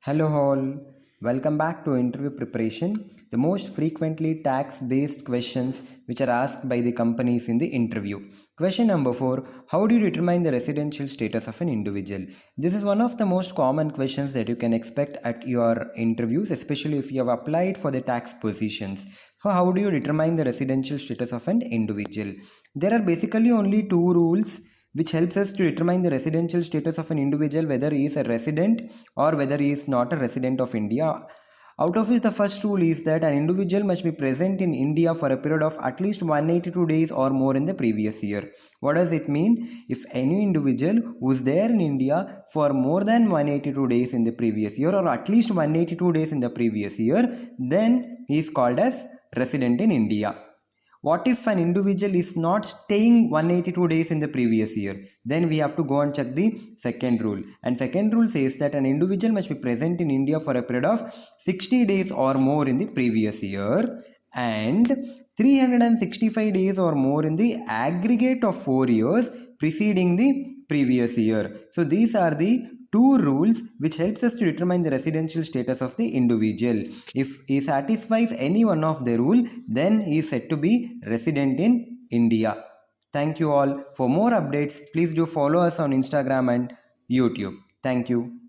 Hello all, welcome back to interview preparation, the most frequently tax based questions which are asked by the companies in the interview. Question number 4, how do you determine the residential status of an individual? This is one of the most common questions that you can expect at your interviews, especially if you have applied for the tax positions. So how do you determine the residential status of an individual? There are basically only two rules which helps us to determine the residential status of an individual, whether he is a resident or whether he is not a resident of India. Out of which the first rule is that an individual must be present in India for a period of at least 182 days or more in the previous year. What does it mean? If any individual who is there in India for more than 182 days in the previous year or at least 182 days in the previous year, then he is called as resident in India. What if an individual is not staying 182 days in the previous year? Then we have to go and check the second rule. And second rule says that an individual must be present in India for a period of 60 days or more in the previous year and 365 days or more in the aggregate of 4 years preceding the previous year. So these are the two rules which helps us to determine the residential status of the individual. If he satisfies any one of the rule, then he is said to be resident in India. Thank you all. For more updates, please do follow us on Instagram and YouTube. Thank you.